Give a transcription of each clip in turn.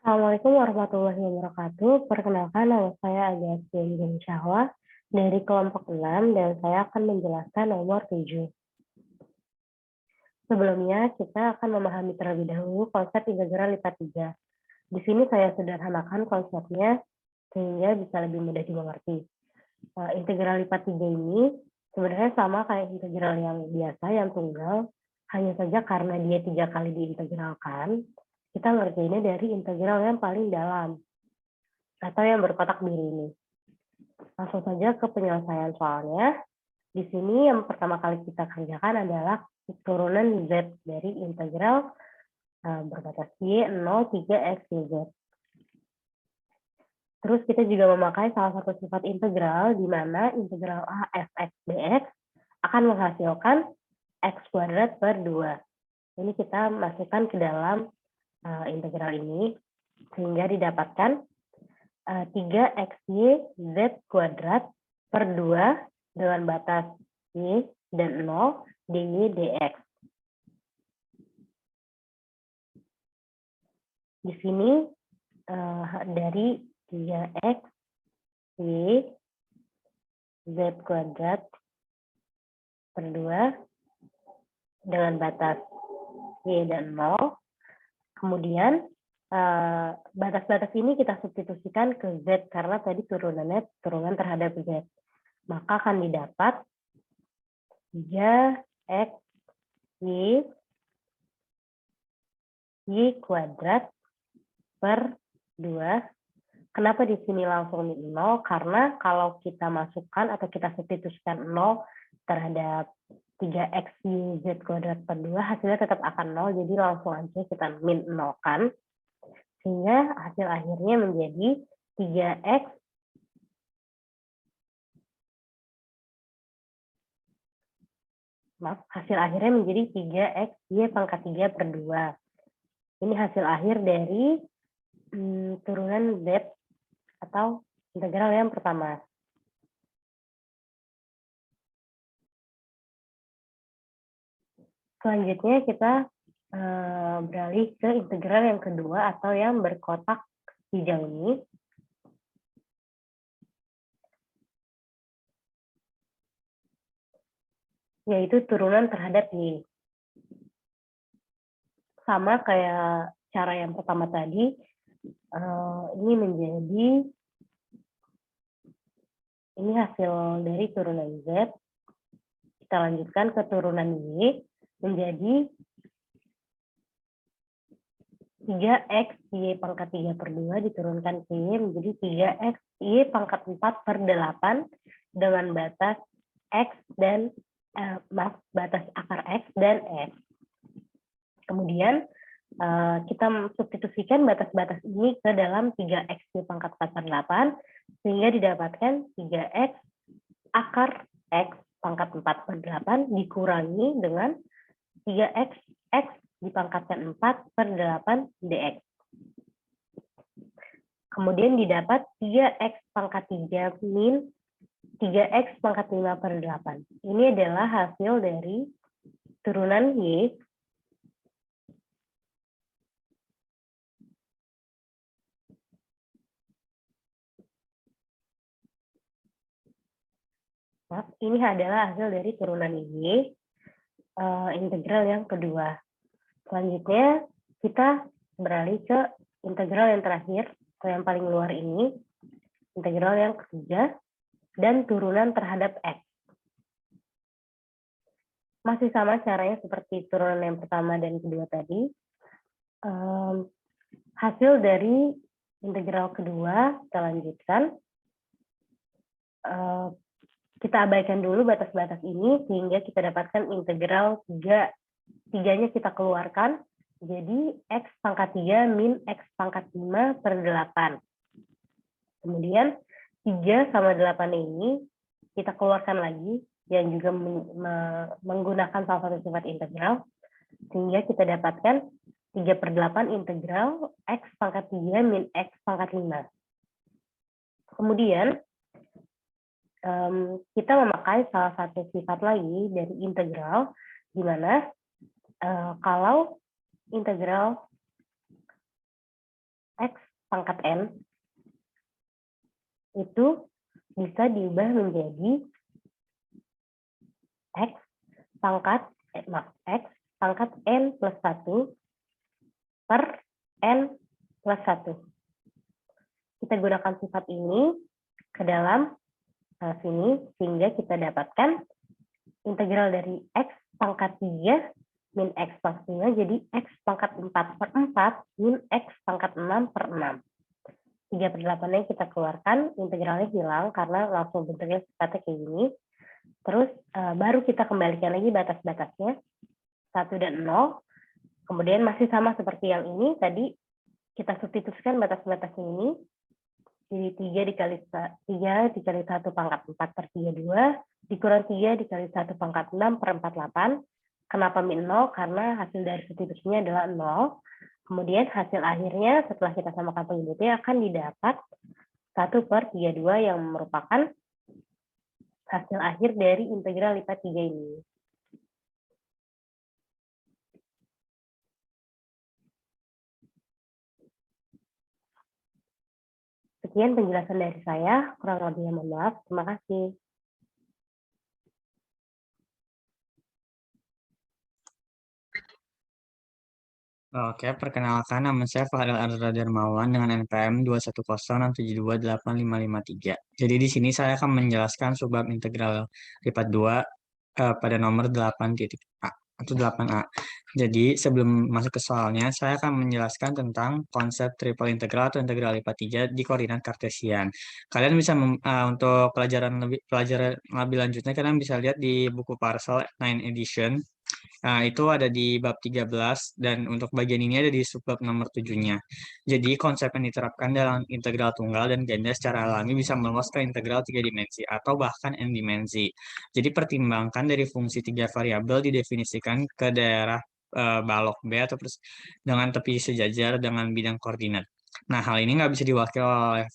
Assalamualaikum warahmatullahi wabarakatuh. Perkenalkan, nama saya Agastya Syahwa dari kelompok 6 dan saya akan menjelaskan nomor 7. Sebelumnya, kita akan memahami terlebih dahulu konsep integral lipat 3. Di sini saya sederhanakan konsepnya sehingga bisa lebih mudah dimengerti. Integral lipat 3 ini sebenarnya sama kayak integral yang biasa, yang tunggal, hanya saja karena dia 3 kali diintegralkan, kita ngerjainnya dari integral yang paling dalam, atau yang berkotak biru ini. Langsung saja ke penyelesaian soalnya. Di sini yang pertama kali kita kerjakan adalah turunan Z dari integral berbatas Y 0, 3, X, Y, Z. Terus kita juga memakai salah satu sifat integral, di mana integral A, Fx, dx akan menghasilkan X kuadrat per 2. Ini kita masukkan ke dalam integral ini, sehingga didapatkan 3xy z kuadrat per 2 dengan batas y dan 0 dy dx. Di sini dari 3x y z kuadrat per 2 dengan batas y dan 0. Kemudian batas-batas ini kita substitusikan ke Z karena tadi turunannya turunan terhadap Z. Maka akan didapat 3x y kuadrat per 2. Kenapa di sini langsung 0? Karena kalau kita masukkan atau kita substitusikan 0 terhadap 3x y z kuadrat per 2, hasilnya tetap akan 0, jadi langsung aja kita min 0 kan. Sehingga hasil akhirnya menjadi 3x hasil akhirnya menjadi 3x y pangkat 3 per 2. Ini hasil akhir dari turunan Z atau integral yang pertama. Selanjutnya kita beralih ke integral yang kedua atau yang berkotak hijau ini. Yaitu turunan terhadap Y. Sama kayak cara yang pertama tadi, ini menjadi, ini hasil dari turunan Z. Kita lanjutkan ke turunan Y, menjadi 3x y pangkat 3 per 2 diturunkan ke Y menjadi 3x y pangkat 4 per 8 dengan batas X dan batas akar X dan X. Kemudian kita substitusikan batas-batas ini ke dalam 3x y pangkat 4 per 8 sehingga didapatkan 3x akar X pangkat 4 per 8 dikurangi dengan 3x X dipangkatkan 4 per 8 dx. Kemudian didapat 3x pangkat 3 min 3x pangkat 5 per 8. Ini adalah hasil dari turunan Y. Ini adalah hasil dari turunan Y, integral yang kedua. Selanjutnya kita beralih ke integral yang terakhir, atau yang paling luar ini, integral yang ketiga, dan turunan terhadap X. Masih sama caranya seperti turunan yang pertama dan kedua tadi. Hasil dari integral kedua, kita lanjutkan. Kita abaikan dulu batas-batas ini, sehingga kita dapatkan integral 3. 3-nya kita keluarkan, jadi X pangkat 3 min X pangkat 5 per 8. Kemudian 3 sama 8 ini kita keluarkan lagi, yang juga menggunakan salah satu sifat integral, sehingga kita dapatkan 3 per 8 integral X pangkat 3 min X pangkat 5. Kemudian kita memakai salah satu sifat lagi dari integral, di mana kalau integral X pangkat N itu bisa diubah menjadi X pangkat N plus 1 per N plus 1. Kita gunakan sifat ini ke dalam sini, sehingga kita dapatkan integral dari X pangkat 3 min X pangkat 5 jadi X pangkat 4 per 4 min X pangkat 6 per 6. 3/8 yang kita keluarkan, integralnya hilang karena langsung bentuknya sifatnya kayak gini. Terus baru kita kembalikan lagi batas-batasnya, 1 dan 0. Kemudian masih sama seperti yang ini, tadi kita substitusikan batas-batasnya ini. Jadi 3 dikali 1 pangkat 4 per 32, dikurang 3 dikali 1 pangkat 6 per 48. Kenapa min 0? Karena hasil dari substitusinya adalah 0. Kemudian hasil akhirnya setelah kita samakan penyebutnya akan didapat 1 per 32 yang merupakan hasil akhir dari integral lipat 3 ini. Sekian penjelasan dari saya, kurang lebihnya mohon maaf. Terima kasih. Oke, perkenalkan nama saya Fahri Ardra Darmawan dengan NPM 21067285553. Jadi di sini saya akan menjelaskan subbab integral lipat 2 pada nomor 8.a atau 8a. Jadi sebelum masuk ke soalnya, saya akan menjelaskan tentang konsep triple integral atau integral lipat 3 di koordinat kartesian. Kalian bisa untuk pelajaran lebih lanjutnya, kalian bisa lihat di buku Parsel 9 edition. Nah, itu ada di bab 13 dan untuk bagian ini ada di subbab nomor 7-nya. Jadi konsep yang diterapkan dalam integral tunggal dan ganda secara alami bisa meluas ke integral 3 dimensi atau bahkan n dimensi. Jadi pertimbangkan dari fungsi 3 variabel didefinisikan ke daerah balok B atau dengan tepi sejajar dengan bidang koordinat. Nah, hal ini nggak bisa diwakili oleh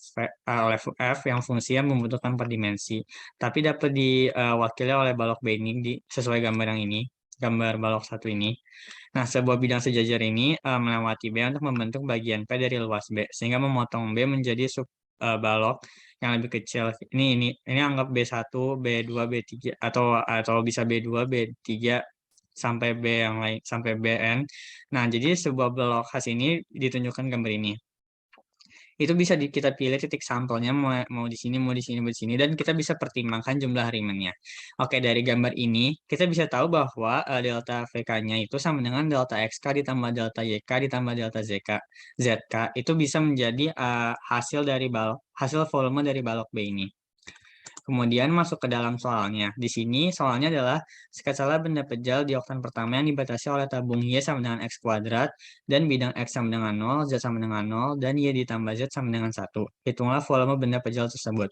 F yang fungsinya membutuhkan per dimensi, tapi dapat diwakili oleh balok B ini sesuai gambar yang ini, gambar balok satu ini. Nah, sebuah bidang sejajar ini melewati B untuk membentuk bagian P dari luas B, sehingga memotong B menjadi sub balok yang lebih kecil. Ini anggap B1, B2, B3 atau bisa B2, B3 sampai B yang lain sampai Bn. Nah, jadi sebuah balok khas ini ditunjukkan gambar ini. Itu bisa kita pilih titik sampelnya mau di sini, mau di sini, mau di sini, dan kita bisa pertimbangkan jumlah harimannya. Oke, dari gambar ini kita bisa tahu bahwa delta VK-nya itu sama dengan delta XK ditambah delta YK ditambah delta ZK itu bisa menjadi hasil volume dari balok B ini. Kemudian masuk ke dalam soalnya. Di sini soalnya adalah skala benda pejal di oktan pertama yang dibatasi oleh tabung Y sama dengan X kuadrat, dan bidang X sama dengan 0, Z sama dengan 0, dan Y ditambah Z sama dengan 1. Hitunglah volume benda pejal tersebut.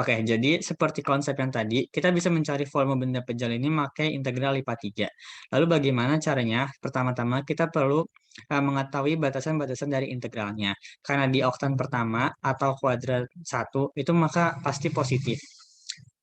Oke, jadi seperti konsep yang tadi, kita bisa mencari volume benda pejal ini pakai integral lipat 3. Lalu bagaimana caranya? Pertama-tama kita perlu mengetahui batasan-batasan dari integralnya. Karena di oktan pertama atau kuadrat 1 itu maka pasti positif.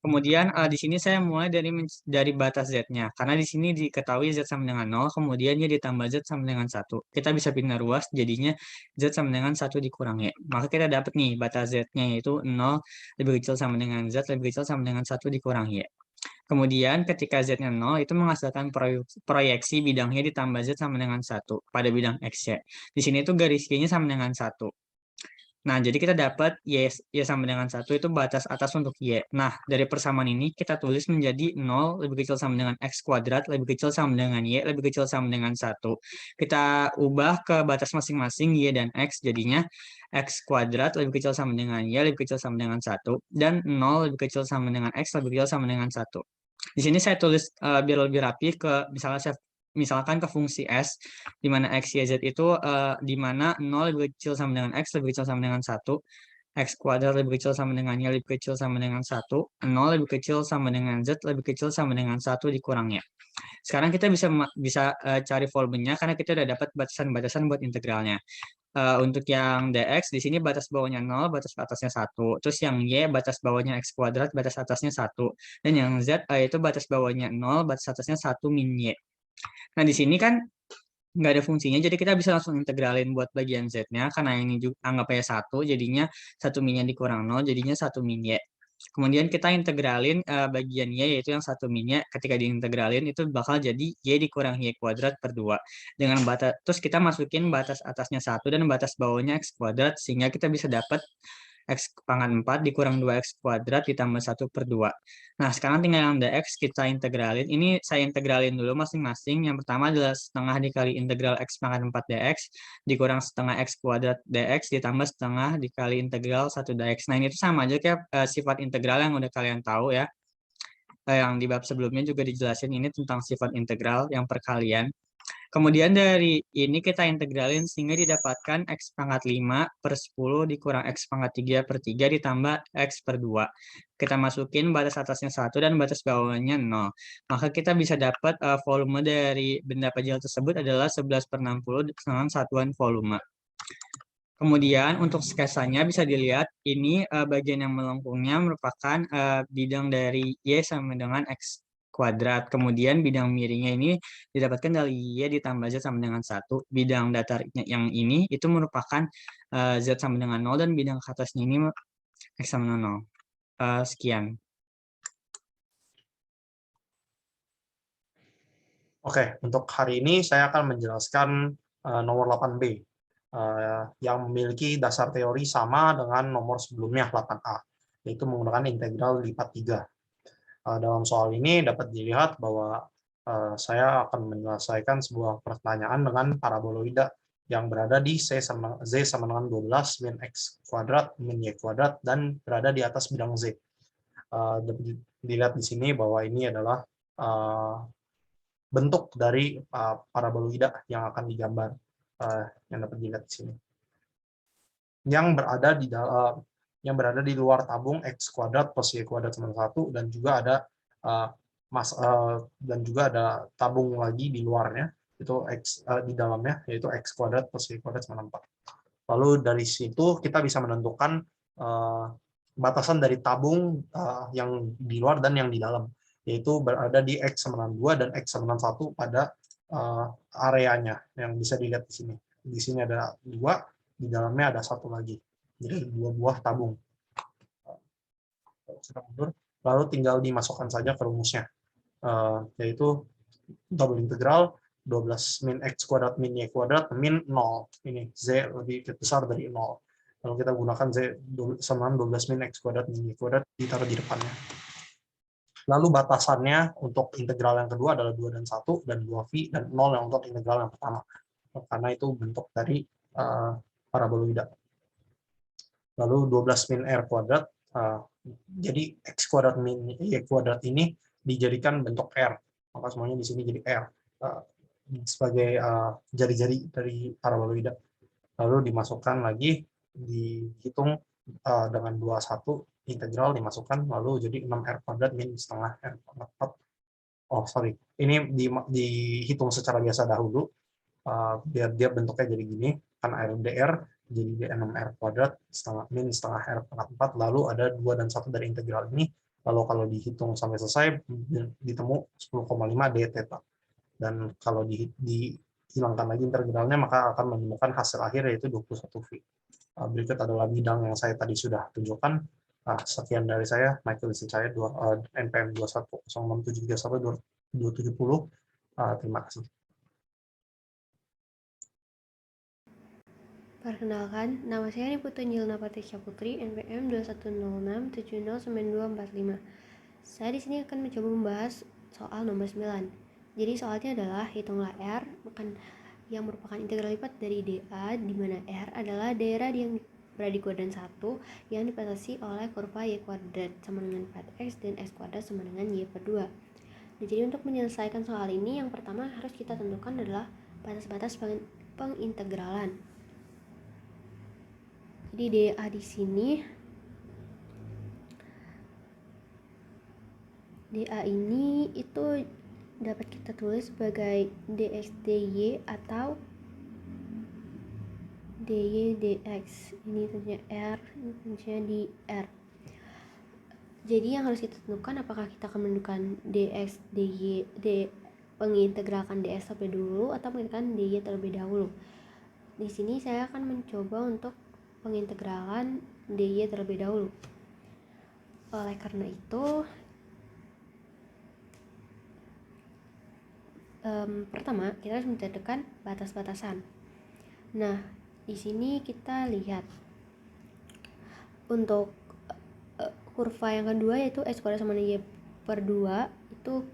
Kemudian di sini saya mulai dari batas Z-nya. Karena di sini diketahui Z sama dengan 0, kemudian Y ditambah Z sama dengan 1. Kita bisa pindah ruas, jadinya Z sama dengan 1 dikurang Y. Maka kita dapat nih batas Z-nya yaitu 0 lebih kecil sama dengan Z, lebih kecil sama dengan 1 dikurang Y. Kemudian ketika Z-nya 0, itu menghasilkan proyeksi bidangnya ditambah Z sama dengan 1 pada bidang XY. Di sini itu garis Y-nya sama dengan 1. Nah, jadi kita dapat Y sama dengan 1 itu batas atas untuk Y. Nah, dari persamaan ini kita tulis menjadi 0 lebih kecil sama dengan X kuadrat, lebih kecil sama dengan Y, lebih kecil sama dengan 1. Kita ubah ke batas masing-masing Y dan X, jadinya X kuadrat lebih kecil sama dengan Y, lebih kecil sama dengan 1, dan 0 lebih kecil sama dengan X, lebih kecil sama dengan 1. Di sini saya tulis biar lebih rapi misalkan ke fungsi S, di mana X, Y, Z itu di mana 0 lebih kecil sama dengan X, lebih kecil sama dengan 1, X kuadrat lebih kecil sama dengan Y, lebih kecil sama dengan 1, 0 lebih kecil sama dengan Z, lebih kecil sama dengan 1 dikurangnya. Sekarang kita bisa cari volumenya karena kita udah dapat batasan-batasan buat integralnya. Untuk yang dx di sini batas bawahnya 0, batas atasnya 1. Terus yang y batas bawahnya x kuadrat, batas atasnya 1. Dan yang z itu batas bawahnya 0, batas atasnya 1 min y. Nah, di sini kan nggak ada fungsinya, jadi kita bisa langsung integralin buat bagian Z-nya, karena ini juga anggap aja 1, jadinya 1 min-nya dikurang 0, jadinya 1 min Y. Kemudian kita integralin bagian Y, yaitu yang 1 min-nya, ketika diintegralin itu bakal jadi Y dikurang Y kuadrat per 2. Dengan batas, terus kita masukin batas atasnya 1 dan batas bawahnya X kuadrat, sehingga kita bisa dapat X pangkat 4 dikurang 2X kuadrat ditambah 1 per 2. Nah, sekarang tinggal yang dx kita integralin. Ini saya integralin dulu masing-masing. Yang pertama adalah setengah dikali integral X pangkat 4 dx dikurang setengah X kuadrat dx ditambah setengah dikali integral 1 dx. Nah, ini tuh sama aja kayak sifat integral yang udah kalian tahu ya. Yang di bab sebelumnya juga dijelasin ini tentang sifat integral yang perkalian. Kemudian dari ini kita integralin sehingga didapatkan X pangkat 5 per 10 dikurang X pangkat 3 per 3 ditambah X per 2. Kita masukin batas atasnya 1 dan batas bawahnya 0. Maka kita bisa dapat volume dari benda pajal tersebut adalah 11 per 60 dengan satuan volume. Kemudian untuk sketsanya bisa dilihat ini bagian yang melengkungnya merupakan bidang dari Y sama dengan X kuadrat. Kemudian bidang miringnya ini didapatkan dari Y ditambah Z sama dengan 1. Bidang datarnya yang ini itu merupakan Z sama dengan 0 dan bidang ke atasnya ini X sama dengan 0. Sekian. Oke, untuk hari ini saya akan menjelaskan nomor 8B yang memiliki dasar teori sama dengan nomor sebelumnya 8A, yaitu menggunakan integral lipat 3. Dalam soal ini dapat dilihat bahwa saya akan menyelesaikan sebuah pertanyaan dengan paraboloida yang berada di Z sama dengan 12 min X kuadrat min Y kuadrat dan berada di atas bidang Z. Dilihat di sini bahwa ini adalah bentuk dari paraboloida yang akan digambar, yang dapat dilihat di sini. Yang berada di luar tabung X kuadrat plus Y kuadrat sama 1 dan juga ada tabung lagi di luarnya, itu X di dalamnya, yaitu X kuadrat plus Y kuadrat sama 4. Lalu dari situ kita bisa menentukan batasan dari tabung yang di luar dan yang di dalam, yaitu berada di X sama dengan 2 dan X sama dengan 1 pada areanya yang bisa dilihat di sini. Di sini ada 2, di dalamnya ada 1 lagi. Jadi 2 buah tabung. Kita mundur, lalu tinggal dimasukkan saja ke rumusnya, yaitu double integral 12 min X kuadrat min Y kuadrat min 0. Ini Z lebih besar dari 0. Lalu kita gunakan Z sama 12 min X kuadrat min Y kuadrat ditaruh di depannya. Lalu batasannya untuk integral yang kedua adalah 2 dan 1, dan 2V, dan 0 yang untuk integral yang pertama. Karena itu bentuk dari paraboloida. Lalu 12 min R kuadrat, jadi X kuadrat min Y kuadrat ini dijadikan bentuk R. Maka semuanya di sini jadi R. Sebagai jari-jari dari paraboloida. Lalu dimasukkan lagi, dihitung dengan 21 integral dimasukkan, lalu jadi 6R kuadrat min setengah R pangkat 4. Ini dihitung secara biasa dahulu, biar dia bentuknya jadi gini, kan RDR, jadi 6R kuadrat min setengah R pangkat 4, lalu ada 2 dan 1 dari integral ini, lalu kalau dihitung sampai selesai, ditemu 10,5 d theta. Dan kalau dihilangkan lagi integralnya, maka akan menemukan hasil akhir yaitu 21V. Berikut adalah bidang yang saya tadi sudah tunjukkan. Sekian dari saya, Michael Licicaya, NPM 2106731-270. Terima kasih. Perkenalkan, nama saya Niputu Angelina Patricia Putri, NPM 2106709245. Saya di sini akan mencoba membahas soal nomor 9. Jadi soalnya adalah hitunglah R yang merupakan integral lipat dari dA, di mana R adalah daerah yang berada di kuadran 1 yang dibatasi oleh kurva Y kuadrat sama dengan 4X dan X kuadrat sama dengan Y per 2. Nah, jadi untuk menyelesaikan soal ini, yang pertama harus kita tentukan adalah batas-batas pengintegralan. Jadi dA di sini, dA ini itu dapat kita tulis sebagai dx dy atau dy dx. Ini tentunya R, ini tentunya di R. Jadi yang harus kita tentukan apakah kita akan menentukan dx dy mengintegralkan dx terlebih dahulu atau mengintegralkan dy terlebih dahulu. Di sini saya akan mencoba untuk mengintegralkan dy terlebih dahulu. Oleh karena itu, pertama kita harus menentukan batas-batasan. Nah, di sini kita lihat untuk kurva yang kedua yaitu x kuadrat sama dengan y per 2, itu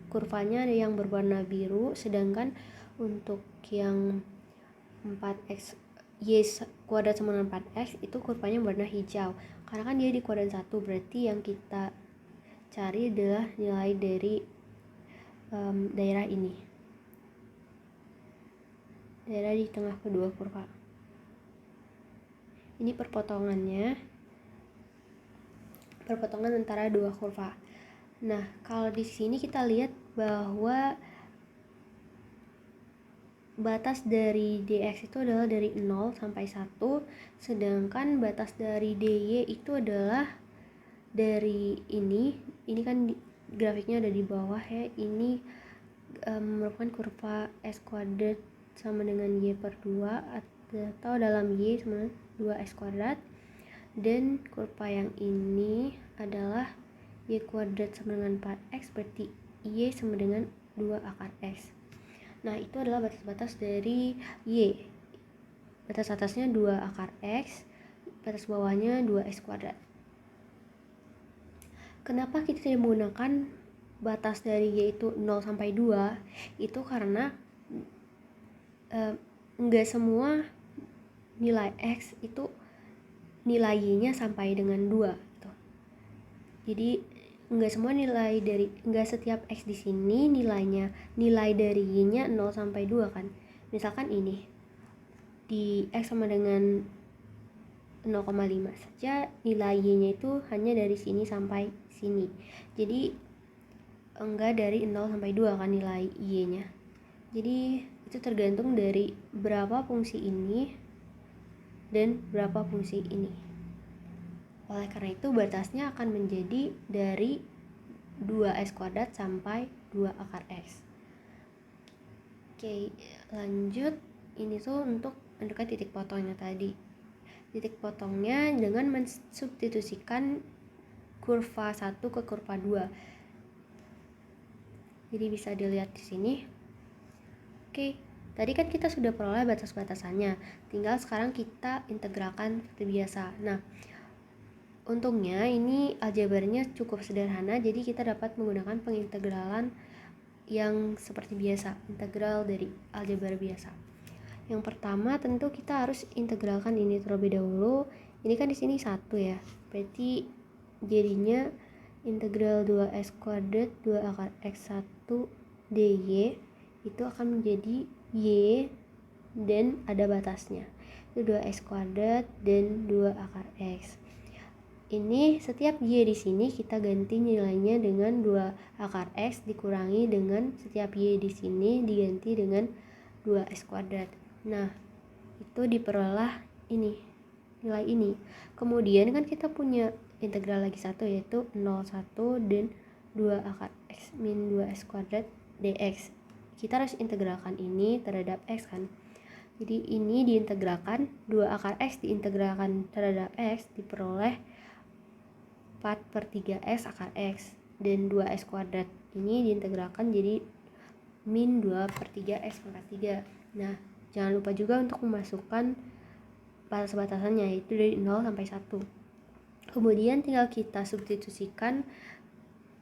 kurvanya ada yang berwarna biru, sedangkan untuk yang 4x y kuadrat sama dengan 4x itu kurvanya berwarna hijau. Karena kan dia di kuadran 1, berarti yang kita cari adalah nilai dari daerah ini, daerah di tengah kedua kurva. Ini perpotongan antara dua kurva. Nah, kalau di sini kita lihat bahwa batas dari dx itu adalah dari 0 sampai 1, sedangkan batas dari dy itu adalah dari ini kan grafiknya ada di bawah ya, ini merupakan kurva x kuadrat sama dengan y per 2 atau dalam y sama 2x kuadrat, dan kurva yang ini adalah y kuadrat sama dengan 4x, berarti y sama dengan 2 akar x. Nah, itu adalah batas-batas dari y. Batas atasnya 2 akar x, batas bawahnya 2x kuadrat. Kenapa kita tidak menggunakan batas dari y itu 0 sampai 2? Itu karena enggak semua nilai x itu nilai y-nya sampai dengan 2 gitu. Jadi enggak setiap x di sini nilai dari y-nya 0 sampai 2 kan. Misalkan ini di x sama dengan 0,5 saja, nilai y-nya itu hanya dari sini sampai sini. Jadi enggak dari 0 sampai 2 kan nilai y-nya. Jadi itu tergantung dari berapa fungsi ini dan berapa fungsi ini. Oleh karena itu batasnya akan menjadi dari 2x kuadrat sampai 2 akar x. Oke, lanjut. Ini tuh untuk menentukan titik potongnya tadi. Titik potongnya dengan mensubstitusikan kurva 1 ke kurva 2. Jadi bisa dilihat di sini. Oke, tadi kan kita sudah peroleh batas-batasannya. Tinggal sekarang kita integralkan seperti biasa. Nah, untungnya ini aljabarnya cukup sederhana, jadi kita dapat menggunakan pengintegralan yang seperti biasa, integral dari aljabar biasa. Yang pertama tentu kita harus integralkan ini terlebih dahulu. Ini kan di sini 1 ya, berarti jadinya integral 2x kuadrat 2 akar x1 dy itu akan menjadi y dan ada batasnya, itu 2x kuadrat dan 2 akar x. Ini setiap y di sini kita ganti nilainya dengan 2 akar x dikurangi dengan setiap y di sini diganti dengan 2x kuadrat. Nah, itu diperoleh ini, nilai ini. Kemudian kan kita punya integral lagi satu, yaitu 0,1 dan 2 akar x min 2x kuadrat dx. Kita harus integralkan ini terhadap x kan. Jadi ini diintegralkan, 2 akar x diintegralkan terhadap x diperoleh 4/3x akar x, dan 2x kuadrat ini diintegralkan jadi min 2/3x pangkat 3. Nah, jangan lupa juga untuk memasukkan batas-batasannya, yaitu dari 0 sampai 1. Kemudian tinggal kita substitusikan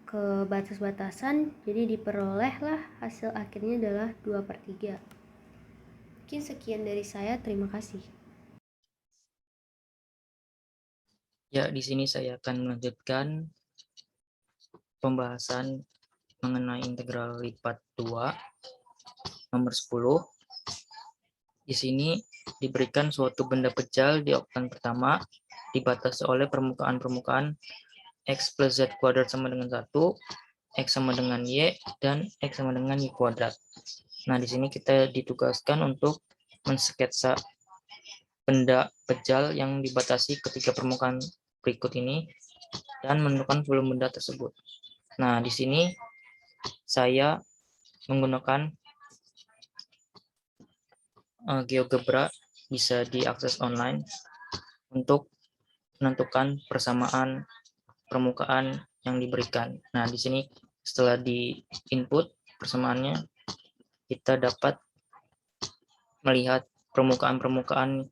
ke batas-batasan, jadi diperolehlah hasil akhirnya adalah 2/3. Mungkin sekian dari saya, terima kasih. Ya, di sini saya akan melanjutkan pembahasan mengenai integral lipat 2 nomor 10. Di sini diberikan suatu benda pejal di oktan pertama dibatasi oleh permukaan-permukaan x plus z kuadrat sama dengan 1, x sama dengan y, dan x sama dengan y kuadrat. Nah, di sini kita ditugaskan untuk mensketsa benda pejal yang dibatasi ketiga permukaan berikut ini dan menentukan volume benda tersebut. Nah, di sini saya menggunakan GeoGebra bisa diakses online untuk menentukan persamaan permukaan yang diberikan. Nah, di sini setelah di input persamaannya, kita dapat melihat permukaan-permukaan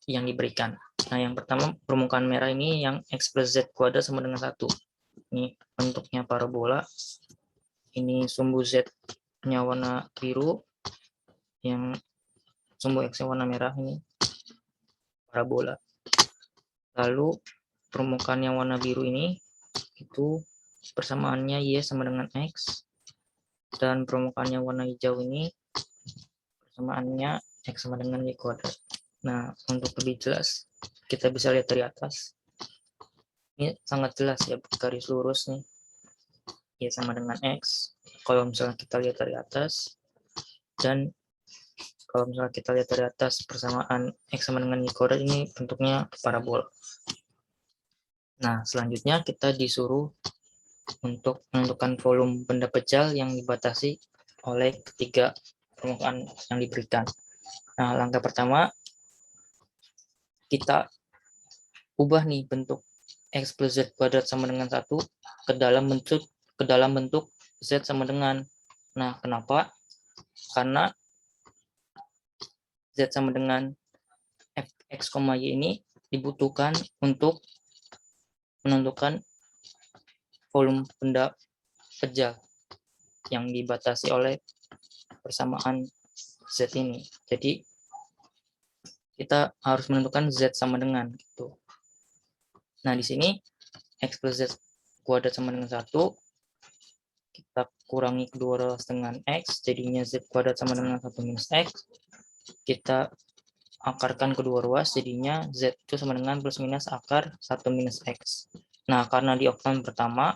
yang diberikan. Nah, yang pertama permukaan merah ini yang X plus Z kuadrat sama dengan 1. Ini bentuknya parabola. Ini sumbu Z-nya warna biru, yang sumbu X-nya warna merah, ini parabola. Lalu permukaan yang warna biru ini itu persamaannya Y sama dengan X, dan permukaan yang warna hijau ini persamaannya X sama dengan Y kuadrat. Nah, untuk lebih jelas kita bisa lihat dari atas. Ini sangat jelas ya, garis lurus nih, Y sama dengan X kalau misalnya kita lihat dari atas, dan kalau misalnya kita lihat dari atas persamaan X sama dengan Y kuadrat ini bentuknya parabola. Nah, selanjutnya kita disuruh untuk menentukan volume benda pejal yang dibatasi oleh ketiga permukaan yang diberikan. Nah, langkah pertama kita ubah nih bentuk X plus Z kuadrat sama dengan 1 ke dalam bentuk Z sama dengan. Nah, kenapa? Karena Z sama dengan X, Y ini dibutuhkan untuk menentukan volume benda pejal yang dibatasi oleh persamaan Z ini. Jadi kita harus menentukan Z sama dengan gitu. Nah, di sini X plus Z kuadrat sama dengan 1, kita kurangi kedua ruas dengan X, jadinya Z kuadrat sama dengan 1 minus X. Kita akarkan kedua ruas, jadinya Z itu sama dengan plus minus akar 1 minus X. Nah, karena di oktan pertama,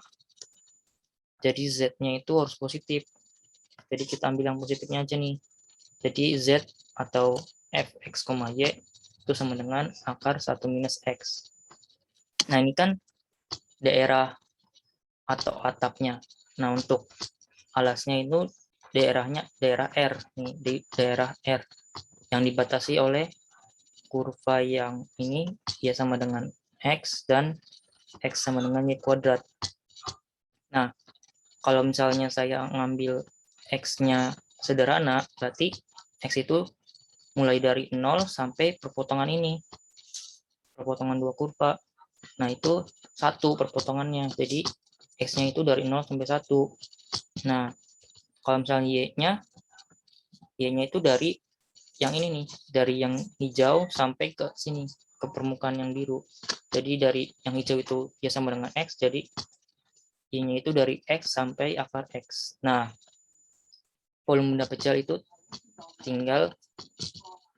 jadi Z-nya itu harus positif. Jadi kita ambil yang positifnya aja nih. Jadi Z atau Fx, Y itu sama dengan akar 1 minus X. Nah, ini kan daerah atau atapnya. Nah, untuk alasnya itu daerah R nih, di daerah R yang dibatasi oleh kurva yang ini ya sama dengan X dan X sama dengan Y kuadrat. Nah, kalau misalnya saya ngambil X-nya sederhana, berarti X itu mulai dari 0 sampai perpotongan ini, perpotongan dua kurva. Nah, itu satu perpotongannya, jadi X-nya itu dari 0 sampai 1. Nah, kalau misalnya Y-nya itu dari yang ini nih, dari yang hijau sampai ke sini, ke permukaan yang biru. Jadi dari yang hijau itu ya sama dengan X, jadi Y-nya itu dari X sampai akar X. Nah, volume benda pejal itu tinggal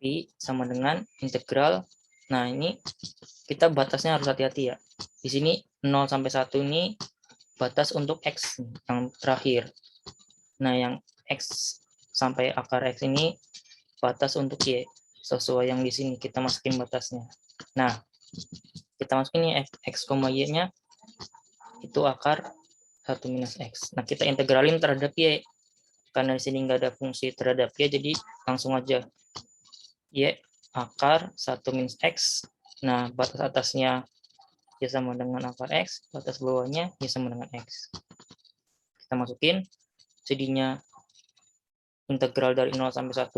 V sama dengan integral. Nah, ini kita batasnya harus hati-hati ya. Di sini 0 sampai 1 ini batas untuk X yang terakhir. Nah, yang X sampai akar X ini batas untuk Y. Sesuai yang di sini kita masukin batasnya. Nah, kita masukin ini X, Y-nya itu akar 1 minus X. Nah, kita integralin terhadap Y. Karena di sini nggak ada fungsi terhadap Y, jadi langsung aja Y akar 1 minus X. Nah, batas atasnya Y sama dengan akar X, batas bawahnya Y sama dengan X. Kita masukin, jadinya integral dari 0 sampai 1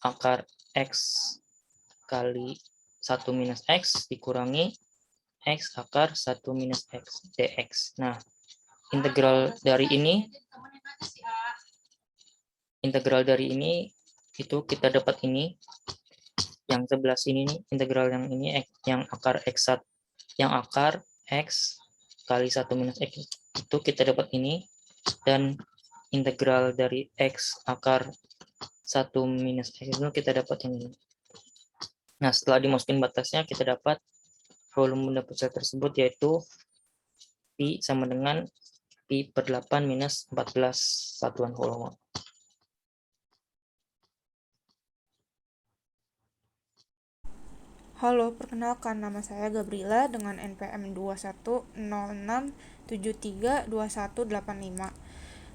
akar X kali 1 minus X dikurangi X akar 1 minus X dx. Nah, integral dari ini itu kita dapat ini yang sebelah sini nih, integral yang ini yang akar X kali 1 minus X itu kita dapat ini, dan integral dari X akar 1 minus X itu kita dapat yang ini. Nah, setelah dimasukin batasnya kita dapat volume benda pejal tersebut, yaitu Pi sama dengan Pi per 8 minus 14 satuan volume. Halo, perkenalkan nama saya Gabriela dengan NPM 2106732185.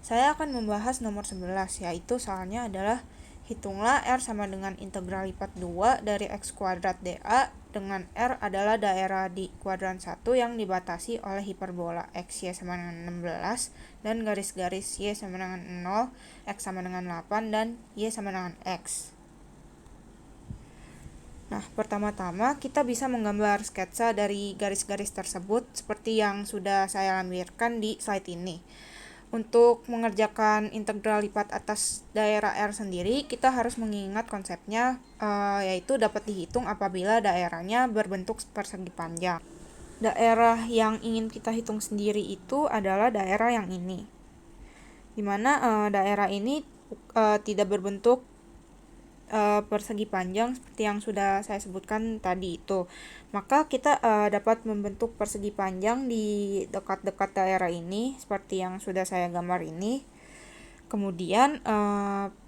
Saya akan membahas nomor 11, yaitu soalnya adalah hitunglah R sama dengan integral lipat 2 dari X kuadrat dA dengan R adalah daerah di kuadran 1 yang dibatasi oleh hiperbola X Y sama dengan 16 dan garis-garis Y sama dengan 0, X sama dengan 8, dan Y sama dengan X. Nah, pertama-tama kita bisa menggambar sketsa dari garis-garis tersebut seperti yang sudah saya lampirkan di slide ini. Untuk mengerjakan integral lipat atas daerah R sendiri, kita harus mengingat konsepnya, yaitu dapat dihitung apabila daerahnya berbentuk persegi panjang. Daerah yang ingin kita hitung sendiri itu adalah daerah yang ini, dimana daerah ini tidak berbentuk persegi panjang seperti yang sudah saya sebutkan tadi itu. Maka kita dapat membentuk persegi panjang di dekat-dekat daerah ini seperti yang sudah saya gambar ini. Kemudian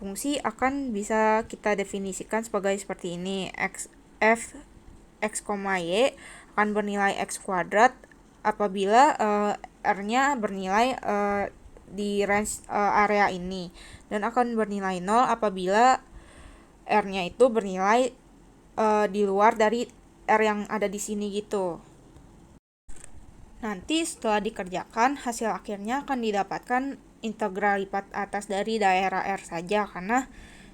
fungsi akan bisa kita definisikan sebagai seperti ini. F x, y akan bernilai x kuadrat apabila R-nya bernilai di range area ini, dan akan bernilai 0 apabila R-nya itu bernilai di luar dari R yang ada di sini gitu. Nanti setelah dikerjakan, hasil akhirnya akan didapatkan integral lipat atas dari daerah R saja, karena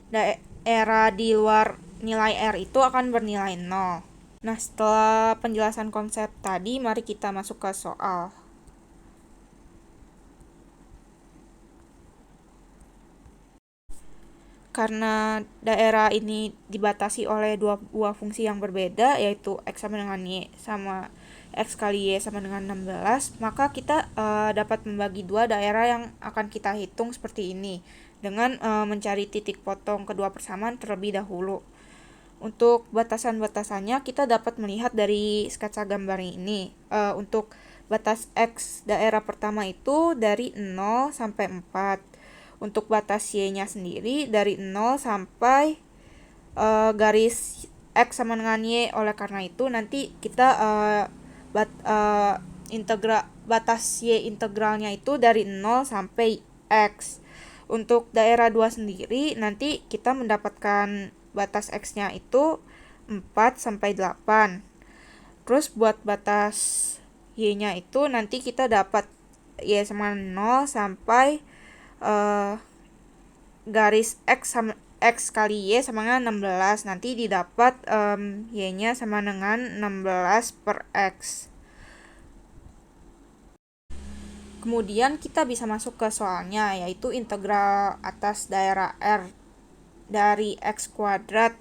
daerah di luar nilai R itu akan bernilai 0. Nah, setelah penjelasan konsep tadi, mari kita masuk ke soal. Karena daerah ini dibatasi oleh dua buah fungsi yang berbeda, yaitu X sama dengan Y sama X kali Y sama dengan 16, maka kita dapat membagi dua daerah yang akan kita hitung seperti ini, dengan mencari titik potong kedua persamaan terlebih dahulu. Untuk batasan-batasannya kita dapat melihat dari sketsa gambar ini. Untuk batas X daerah pertama itu dari 0 sampai 4. Untuk batas Y-nya sendiri dari 0 sampai garis X sama dengan Y. Oleh karena itu nanti kita batas Y integralnya itu dari 0 sampai X. Untuk daerah 2 sendiri nanti kita mendapatkan batas X-nya itu 4 sampai 8. Terus buat batas Y-nya itu nanti kita dapat Y sama 0 sampai garis X kali Y sama dengan 16. Nanti didapat Y-nya sama dengan 16 per X. Kemudian kita bisa masuk ke soalnya, yaitu integral atas daerah R dari X kuadrat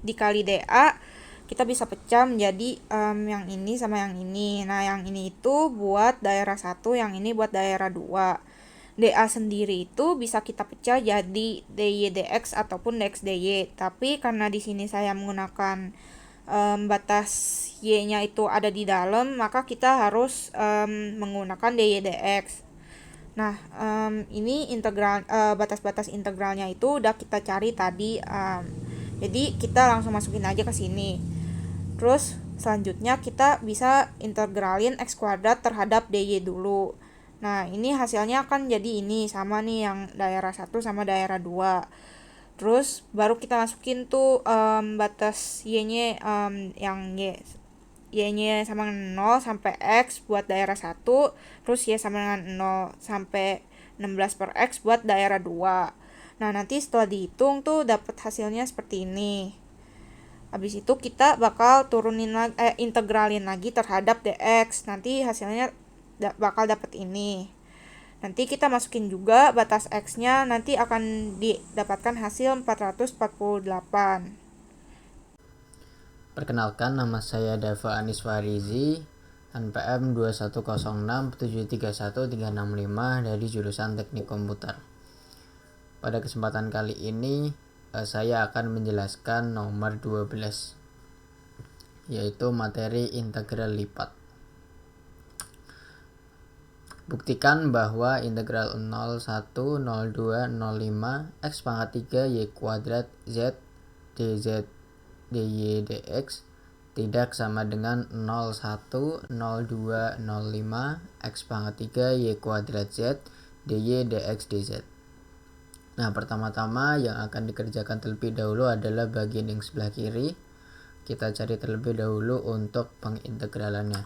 dikali dA. Kita bisa pecah menjadi yang ini sama yang ini. Nah, yang ini itu buat daerah 1, yang ini buat daerah 2. dA sendiri itu bisa kita pecah jadi dy dx ataupun dx dy. Tapi karena di sini saya menggunakan batas y-nya itu ada di dalam, maka kita harus menggunakan dy dx. Nah, ini integral batas-batas integralnya itu udah kita cari tadi. Jadi kita langsung masukin aja ke sini. Terus selanjutnya kita bisa integralin x kuadrat terhadap dy dulu. Nah, ini hasilnya akan jadi ini, sama nih yang daerah 1 sama daerah 2. Terus baru kita masukin tuh batas y-nya yang y-nya sama dengan 0 sampai x buat daerah 1, terus y sama dengan 0 sampai 16 per x buat daerah 2. Nah, nanti setelah dihitung tuh dapat hasilnya seperti ini. Habis itu kita bakal integralin lagi terhadap dx. Nanti hasilnya bakal dapat ini. Nanti kita masukin juga batas X-nya, nanti akan didapatkan hasil 448. Perkenalkan, nama saya Dava Anis Farizi, NPM 21067313665 dari jurusan Teknik Komputer. Pada kesempatan kali ini, saya akan menjelaskan nomor 12, yaitu materi integral lipat. Buktikan bahwa integral 01, 02, 05, x pangkat 3 y kuadrat z dz dy dx tidak sama dengan 01, 02, 05, x pangkat 3 y kuadrat z dy, dx, dz. Nah, pertama-tama yang akan dikerjakan terlebih dahulu adalah bagian yang sebelah kiri. Kita cari terlebih dahulu untuk pengintegralannya.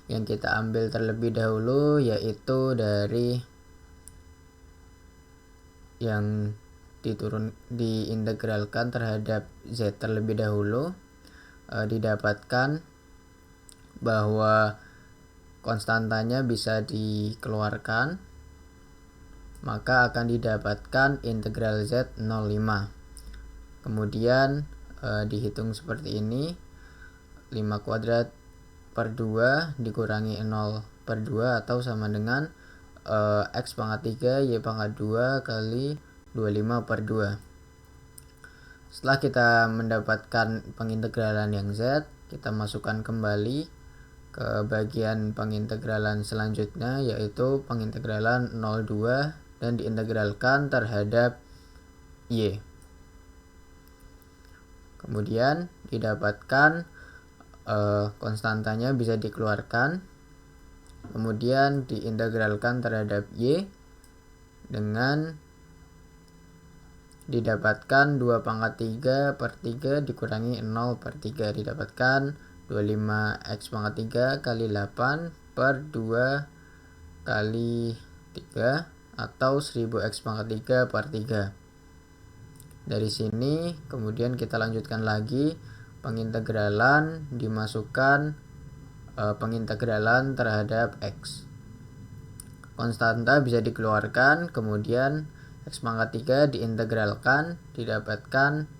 Yang kita ambil terlebih dahulu yaitu dari yang diintegralkan terhadap z terlebih dahulu. Didapatkan bahwa konstantanya bisa dikeluarkan, maka akan didapatkan integral z 0,5. Kemudian dihitung seperti ini, 5 kuadrat per 2 dikurangi 0 per 2 atau sama dengan x pangkat 3 y pangkat 2 kali 25 per 2. Setelah kita mendapatkan pengintegralan yang z, kita masukkan kembali ke bagian pengintegralan selanjutnya, yaitu pengintegralan 0,2 dan diintegralkan terhadap y. Kemudian didapatkan konstantanya bisa dikeluarkan, kemudian diintegralkan terhadap y dengan didapatkan 2 pangkat 3 per 3 dikurangi 0 per 3, didapatkan 25x pangkat 3 kali 8 per 2 kali 3 atau 1000x pangkat 3 per 3. Dari sini kemudian kita lanjutkan lagi pengintegralan, dimasukkan pengintegralan terhadap x. Konstanta bisa dikeluarkan, kemudian x pangkat 3 diintegralkan, didapatkan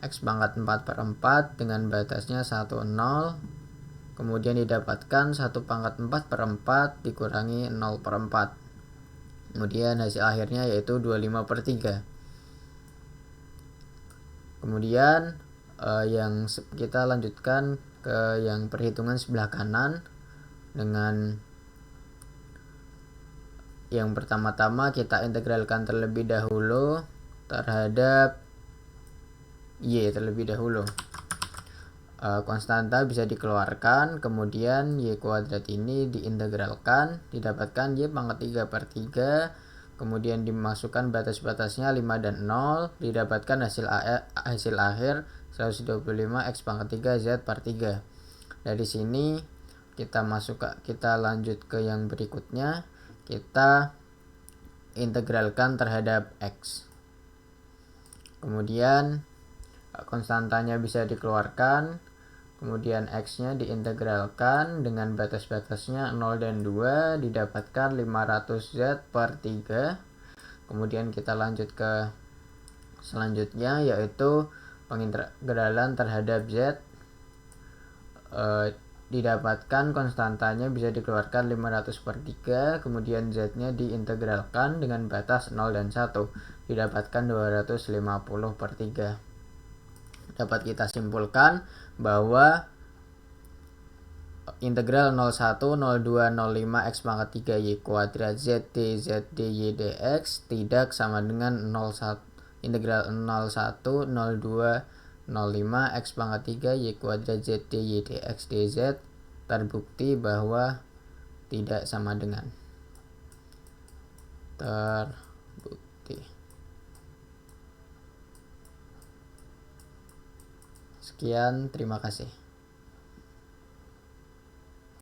x pangkat 4 per 4 dengan batasnya 1, 0. Kemudian didapatkan 1 pangkat 4 per 4 dikurangi 0 per 4. Kemudian hasil akhirnya yaitu 25 per 3. Kemudian yang kita lanjutkan ke yang perhitungan sebelah kanan dengan yang pertama-tama kita integralkan terlebih dahulu terhadap y terlebih dahulu. Konstanta bisa dikeluarkan, kemudian y kuadrat ini diintegralkan, didapatkan y pangkat 3 per 3, kemudian dimasukkan batas-batasnya 5 dan 0, didapatkan hasil akhir 125 x pangkat 3 z per 3. Dari sini kita lanjut ke yang berikutnya, kita integralkan terhadap x. Kemudian konstantanya bisa dikeluarkan, kemudian x-nya diintegralkan dengan batas-batasnya 0 dan 2, didapatkan 500z per 3. Kemudian kita lanjut ke selanjutnya, yaitu pengintegralan terhadap z. Didapatkan konstantanya bisa dikeluarkan 500 per 3, kemudian z-nya diintegralkan dengan batas 0 dan 1, didapatkan 250 per 3. Dapat kita simpulkan bahwa integral 01, 02, 05 x pangkat 3 y kuadrat z dz dy dx tidak sama dengan integral 01, 02, 05 x pangkat 3 y kuadrat z dy dx dz terbukti bahwa tidak sama dengan. Terbukti. Sekian, terima kasih.